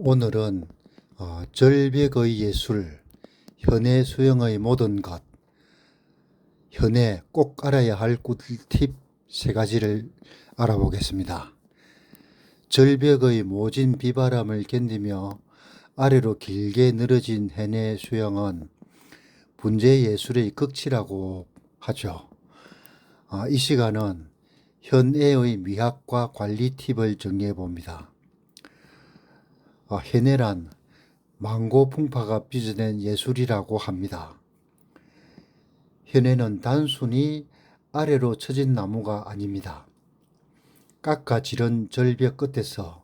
오늘은 절벽의 예술, 현해 수영의 모든 것, 현해 꼭 알아야 할 꿀팁 세 가지를 알아보겠습니다. 절벽의 모진 비바람을 견디며 아래로 길게 늘어진 현해 수영은 분재 예술의 극치라고 하죠. 이 시간은 현해의 미학과 관리 팁을 정리해 봅니다. 현해란 망고 풍파가 빚어낸 예술이라고 합니다. 현해는 단순히 아래로 처진 나무가 아닙니다. 깎아지른 절벽 끝에서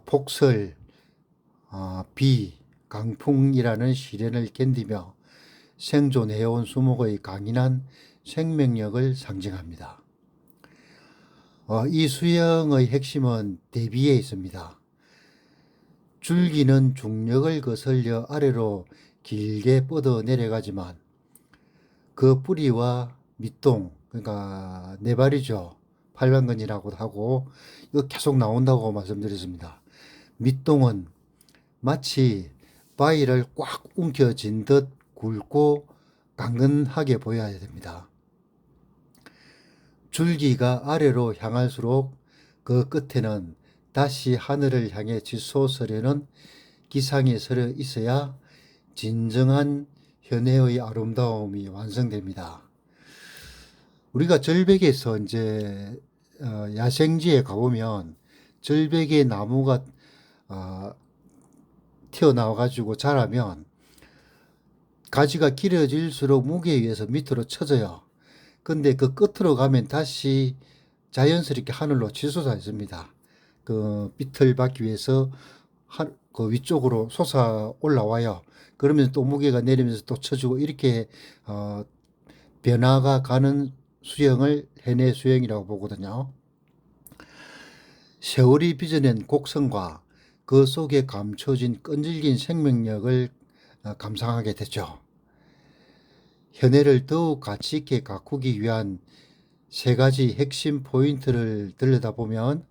폭설, 비, 강풍이라는 시련을 견디며 생존해온 수목의 강인한 생명력을 상징합니다. 이 수영의 핵심은 대비에 있습니다. 줄기는 중력을 거슬려 아래로 길게 뻗어 내려가지만 그 뿌리와 밑동, 그러니까 네 발이죠. 팔방근이라고 하고 이거 계속 나온다고 말씀드렸습니다. 밑동은 마치 바위를 꽉 움켜쥔 듯 굵고 강건하게 보여야 됩니다. 줄기가 아래로 향할수록 그 끝에는 다시 하늘을 향해 치솟으려는 기상이 서려 있어야 진정한 현해의 아름다움이 완성됩니다. 우리가 절벽에서 이제 야생지에 가보면 절벽에 나무가 튀어나와 가지고 자라면 가지가 길어질수록 무게에 의해서 밑으로 쳐져요. 근데 그 끝으로 가면 다시 자연스럽게 하늘로 치솟아 있습니다. 그 빛을 받기 위해서 그 위쪽으로 솟아 올라와요. 그러면서 또 무게가 내리면서 또 쳐주고 이렇게 변화가 가는 수영을 현해 수영이라고 보거든요. 세월이 빚어낸 곡선과 그 속에 감춰진 끈질긴 생명력을 감상하게 되죠. 현해를 더욱 가치 있게 가꾸기 위한 세 가지 핵심 포인트를 들여다보면,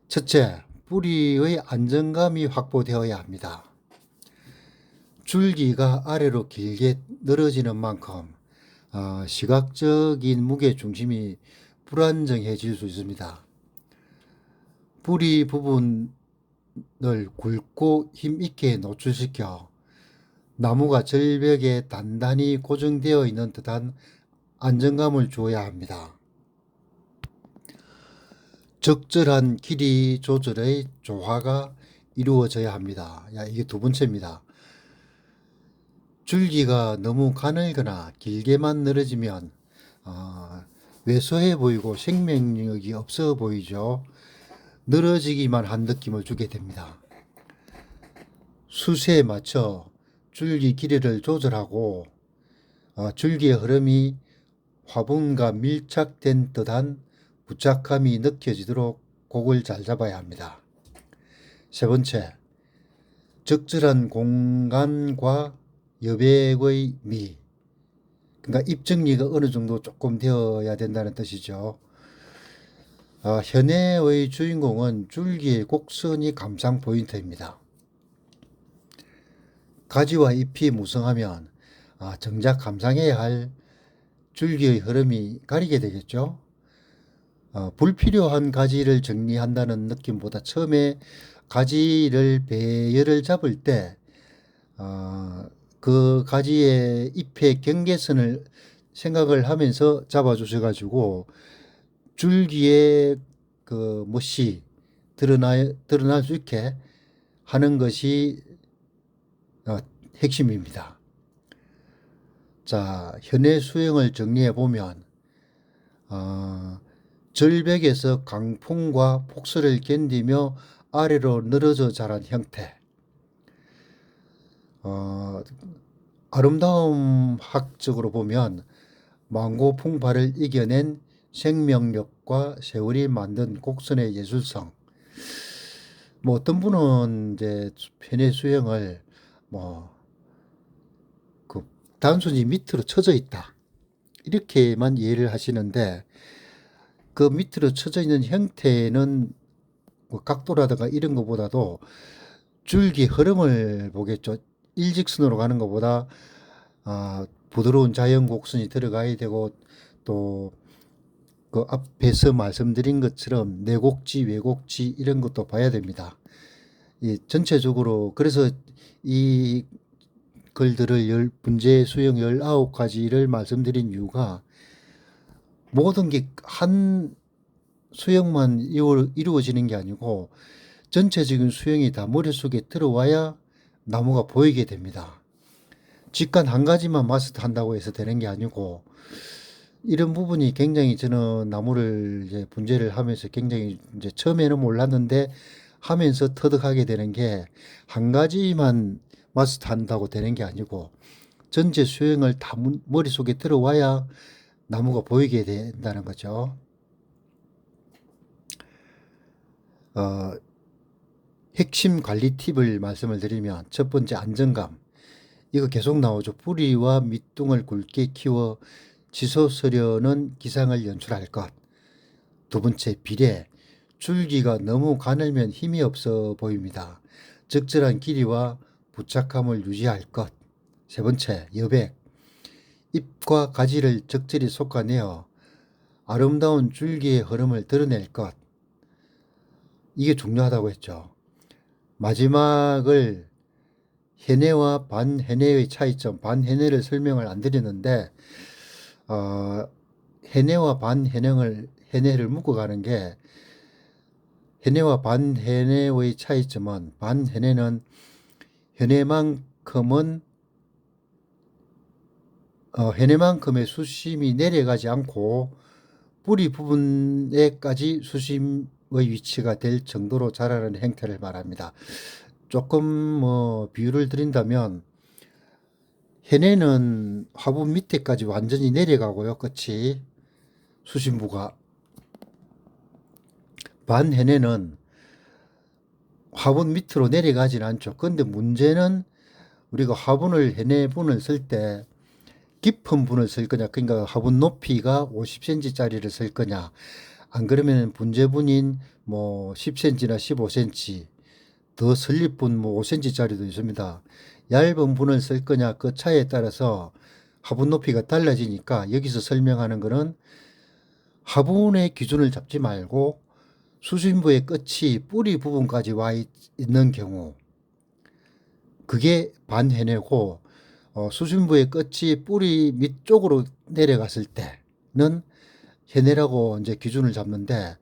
첫째, 뿌리의 안정감이 확보되어야 합니다. 줄기가 아래로 길게 늘어지는 만큼 시각적인 무게 중심이 불안정해질 수 있습니다. 뿌리 부분을 굵고 힘있게 노출시켜 나무가 절벽에 단단히 고정되어 있는 듯한 안정감을 주어야 합니다. 적절한 길이 조절의 조화가 이루어져야 합니다. 이게 두 번째입니다. 줄기가 너무 가늘거나 길게만 늘어지면 왜소해 보이고 생명력이 없어 보이죠. 늘어지기만 한 느낌을 주게 됩니다. 수세에 맞춰 줄기 길이를 조절하고 줄기의 흐름이 화분과 밀착된 듯한 부착함이 느껴지도록 곡을 잘 잡아야 합니다. 세 번째, 적절한 공간과 여백의 미, 그러니까 입정리가 어느 정도 조금 되어야 된다는 뜻이죠. 현해의 주인공은 줄기의 곡선이 감상 포인트입니다. 가지와 잎이 무성하면 정작 감상해야 할 줄기의 흐름이 가리게 되겠죠. 불필요한 가지를 정리한다는 느낌보다 처음에 가지를 배열을 잡을 때 그 가지의 잎의 경계선을 생각을 하면서 잡아 주셔가지고 줄기의 그 멋이 드러날 수 있게 하는 것이 핵심입니다. 자, 현해 수영을 정리해 보면 절벽에서 강풍과 폭설을 견디며 아래로 늘어져 자란 형태, 아름다움 학적으로 보면 망고 풍파를 이겨낸 생명력과 세월이 만든 곡선의 예술성. 어떤 분은 이제 현해 수영을 단순히 밑으로 쳐져 있다 이렇게만 이해를 하시는데, 그 밑으로 쳐져 있는 형태는 각도라든가 이런 것보다도 줄기 흐름을 보겠죠. 일직선으로 가는 것보다 부드러운 자연 곡선이 들어가야 되고, 또 그 앞에서 말씀드린 것처럼 내곡지, 외곡지 이런 것도 봐야 됩니다. 이 전체적으로 그래서 이 글들을 문제 수형 19가지를 말씀드린 이유가, 모든 게 한 수형만 이루어지는 게 아니고 전체적인 수형이 다 머릿속에 들어와야 나무가 보이게 됩니다. 직관 한 가지만 마스터한다고 해서 되는 게 아니고, 이런 부분이 굉장히 저는 나무를 이제 분재를 하면서 굉장히 이제 처음에는 몰랐는데 하면서 터득하게 되는 게, 한 가지만 마스터한다고 되는 게 아니고 전체 수형을 다 머릿속에 들어와야 나무가 보이게 된다는 거죠. 핵심 관리 팁을 말씀을 드리면, 첫 번째 안정감. 이거 계속 나오죠. 뿌리와 밑둥을 굵게 키워 지소스려는 기상을 연출할 것. 두 번째 비례. 줄기가 너무 가늘면 힘이 없어 보입니다. 적절한 길이와 부착함을 유지할 것. 세 번째 여백. 잎과 가지를 적절히 솎아내어 아름다운 줄기의 흐름을 드러낼 것. 이게 중요하다고 했죠. 마지막을 해내와 반해내의 차이점, 반해내를 설명을 안 드리는데, 해내와 반해내를 묶어가는 게, 해내와 반해내의 차이점은, 반해내는 해내만큼의 수심이 내려가지 않고 뿌리 부분에까지 수심의 위치가 될 정도로 자라는 행태를 말합니다. 조금 비유를 드린다면, 해내는 화분 밑에까지 완전히 내려가고요, 끝이 수심부가. 반해내는 화분 밑으로 내려가진 않죠. 근데 문제는, 우리가 화분을 해내분을 쓸 때 깊은 분을 쓸 거냐, 그러니까 화분 높이가 50cm 짜리를 쓸 거냐, 안 그러면 분재분인 10cm나 15cm, 더 설립분 5cm 짜리도 있습니다. 얇은 분을 쓸 거냐, 그 차이에 따라서 화분 높이가 달라지니까, 여기서 설명하는 것은 화분의 기준을 잡지 말고 수심부의 끝이 뿌리 부분까지 와 있는 경우, 그게 반해내고, 수심부의 끝이 뿌리 밑쪽으로 내려갔을 때는 해내라고 이제 기준을 잡는데,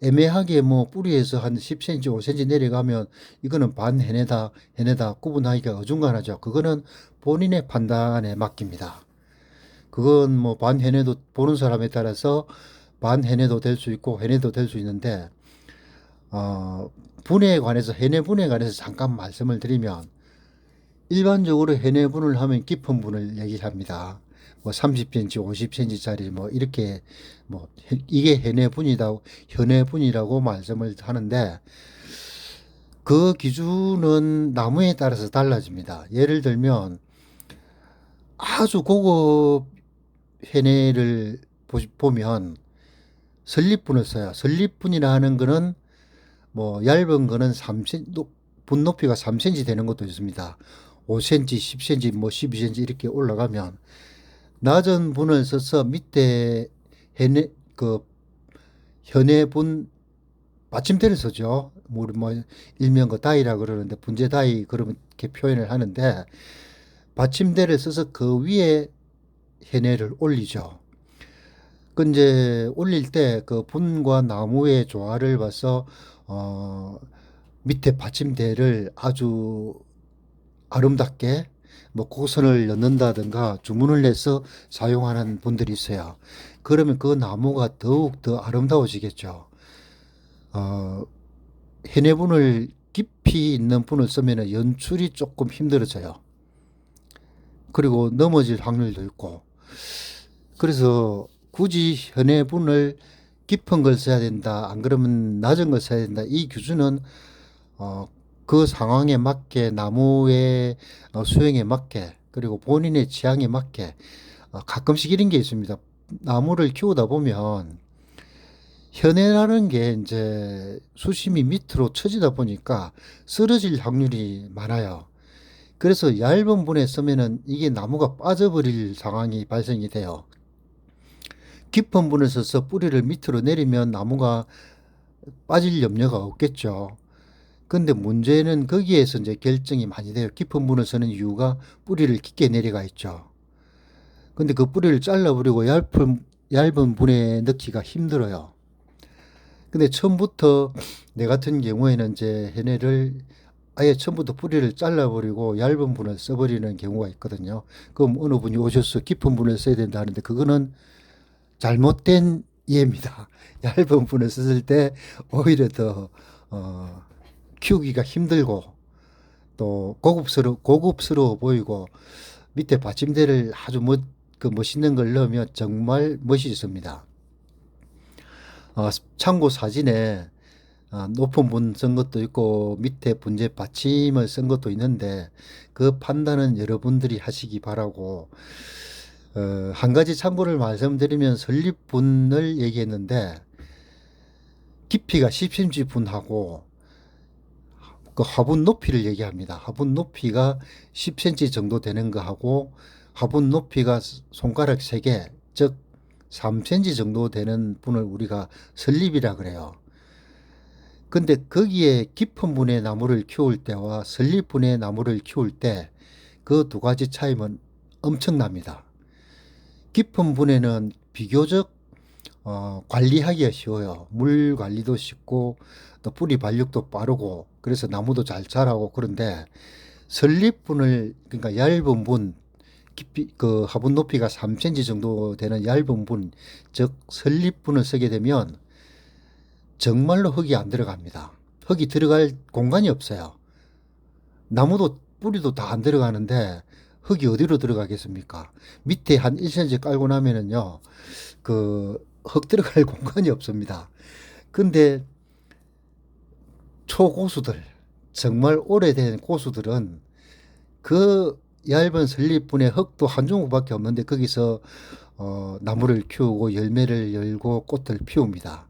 애매하게 뿌리에서 한 10cm, 5cm 내려가면 이거는 반해내다, 해내다 구분하기가 어중간하죠. 그거는 본인의 판단에 맡깁니다. 그건 반해내도 보는 사람에 따라서 반해내도 될 수 있고 해내도 될 수 있는데, 분해에 관해서, 해내 분해에 관해서 잠깐 말씀을 드리면, 일반적으로 해내분을 하면 깊은 분을 얘기합니다. 30cm, 50cm 짜리 이렇게 이게 현해분이라고 말씀을 하는데, 그 기준은 나무에 따라서 달라집니다. 예를 들면 아주 고급 해내를 보면 설립분을 써요. 설립분이라 하는 거는 얇은 거는 3cm, 분 높이가 3cm 되는 것도 있습니다. 5cm, 10cm, 12cm 이렇게 올라가면, 낮은 분을 써서 밑에 현해분 받침대를 쓰죠. 일명 그 다이라 그러는데, 분재 다이 그렇게 표현을 하는데, 받침대를 써서 그 위에 해내를 올리죠. 그 이제 올릴 때 그 분과 나무의 조화를 봐서 밑에 받침대를 아주 아름답게 곡선을 넣는다든가 주문을 내서 사용하는 분들이 있어요. 그러면 그 나무가 더욱 더 아름다워지겠죠. 해내분을 깊이 있는 분을 쓰면 연출이 조금 힘들어져요. 그리고 넘어질 확률도 있고. 그래서 굳이 현해분을 깊은 걸 써야 된다, 안 그러면 낮은 걸 써야 된다, 이 기준은 그 상황에 맞게, 나무의 수행에 맞게, 그리고 본인의 취향에 맞게 가끔씩 이런 게 있습니다. 나무를 키우다 보면 현해라는 게 이제 수심이 밑으로 처지다 보니까 쓰러질 확률이 많아요. 그래서 얇은 분에 쓰면은 이게 나무가 빠져버릴 상황이 발생이 돼요. 깊은 분에 서서 뿌리를 밑으로 내리면 나무가 빠질 염려가 없겠죠. 근데 문제는 거기에서 이제 결정이 많이 돼요. 깊은 분을 쓰는 이유가 뿌리를 깊게 내려가 있죠. 근데 그 뿌리를 잘라버리고 얇은 분에 넣기가 힘들어요. 근데 처음부터 내 같은 경우에는 이제 해내를 아예 처음부터 뿌리를 잘라버리고 얇은 분을 써버리는 경우가 있거든요. 그럼 어느 분이 오셔서 깊은 분을 써야 된다 하는데 그거는 잘못된 이해입니다. 얇은 분을 썼을 때 오히려 더 키우기가 힘들고 또 고급스러워 보이고 밑에 받침대를 아주 그 멋있는 걸 넣으면 정말 멋있습니다. 참고 사진에 높은 분 쓴 것도 있고 밑에 분재 받침을 쓴 것도 있는데 그 판단은 여러분들이 하시기 바라고 한 가지 참고를 말씀드리면 설립분을 얘기했는데 깊이가 10cm 분하고 그 화분 높이를 얘기합니다. 화분 높이가 10cm 정도 되는 거하고 화분 높이가 손가락 3개, 즉 3cm 정도 되는 분을 우리가 설립이라 그래요. 근데 거기에 깊은 분의 나무를 키울 때와 설립분의 나무를 키울 때 그 두 가지 차이는 엄청납니다. 깊은 분에는 비교적 관리하기가 쉬워요. 물 관리도 쉽고 또 뿌리 발육도 빠르고 그래서 나무도 잘 자라고. 그런데 설립분을 그러니까 얇은 분 깊이 그 화분 높이가 3cm 정도 되는 얇은 분, 즉 설립분을 쓰게 되면 정말로 흙이 안 들어갑니다. 흙이 들어갈 공간이 없어요. 나무도 뿌리도 다 안 들어가는데 흙이 어디로 들어가겠습니까? 밑에 한 1cm 깔고 나면은요, 그 흙 들어갈 공간이 없습니다. 근데 초고수들, 정말 오래된 고수들은 그 얇은 설립분에 흙도 한 조각밖에 없는데 거기서 나무를 키우고 열매를 열고 꽃을 피웁니다.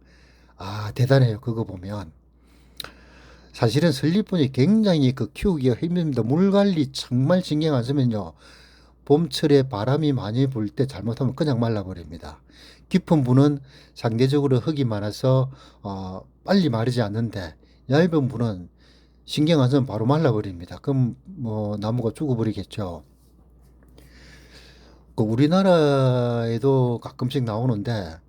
대단해요. 그거 보면. 사실은 설립분이 굉장히 그 키우기가 힘듭니다. 물 관리 정말 신경 안 쓰면요. 봄철에 바람이 많이 불 때 잘못하면 그냥 말라버립니다. 깊은 분은 상대적으로 흙이 많아서 빨리 마르지 않는데 얇은 분은 신경 안 쓰면 바로 말라버립니다. 그럼 뭐 나무가 죽어버리겠죠. 그 우리나라에도 가끔씩 나오는데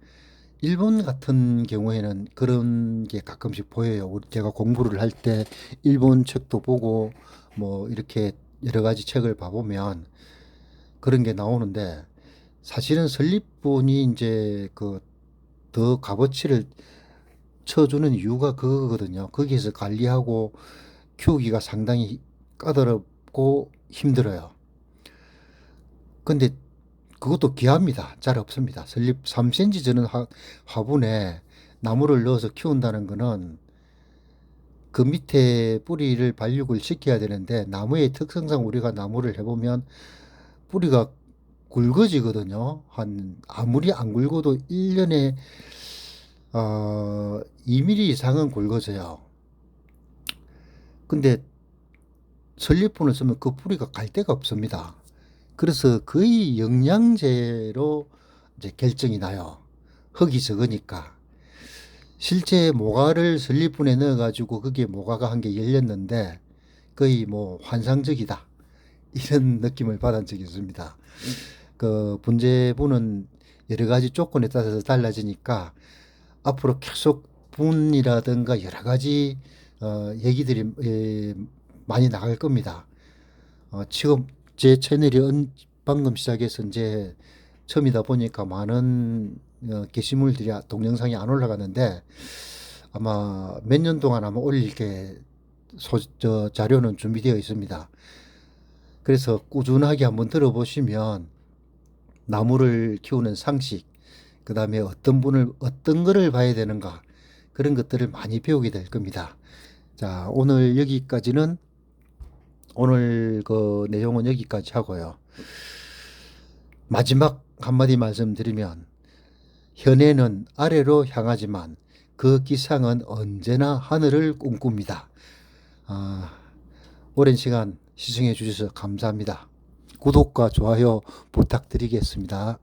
일본 같은 경우에는 그런 게 가끔씩 보여요. 제가 공부를 할 때 일본 책도 보고 뭐 이렇게 여러 가지 책을 봐보면 그런 게 나오는데 사실은 설립분이 이제 그 더 값어치를 쳐주는 이유가 그거거든요. 거기에서 관리하고 키우기가 상당히 까다롭고 힘들어요. 근데 그것도 귀합니다. 잘 없습니다. 설립 3cm 저는 화분에 나무를 넣어서 키운다는 거는 그 밑에 뿌리를 발육을 시켜야 되는데 나무의 특성상 우리가 나무를 해보면 뿌리가 굵어지거든요. 아무리 안 굵어도 1년에 2mm 이상은 굵어져요. 근데 설립분을 쓰면 그 뿌리가 갈 데가 없습니다. 그래서 거의 영양제로 이제 결정이 나요. 흙이 적으니까. 실제 모가를 설립분에 넣어가지고 거기에 모가가 한 개 열렸는데 거의 뭐 환상적이다. 이런 느낌을 받은 적이 있습니다. 그 분재분은 여러 가지 조건에 따라서 달라지니까 앞으로 계속 분이라든가 여러 가지 얘기들이 많이 나갈 겁니다. 지금 제 채널이 방금 시작해서 이제 처음이다 보니까 많은 게시물들이 동영상이 안 올라가는데 아마 몇 년 동안 아마 올릴 게 자료는 준비되어 있습니다. 그래서 꾸준하게 한번 들어보시면 나무를 키우는 상식, 그 다음에 어떤 거를 봐야 되는가, 그런 것들을 많이 배우게 될 겁니다. 자, 오늘 그 내용은 여기까지 하고요. 마지막 한마디 말씀드리면, 현해는 아래로 향하지만 그 기상은 언제나 하늘을 꿈꿉니다. 아, 오랜 시간 시청해 주셔서 감사합니다. 구독과 좋아요 부탁드리겠습니다.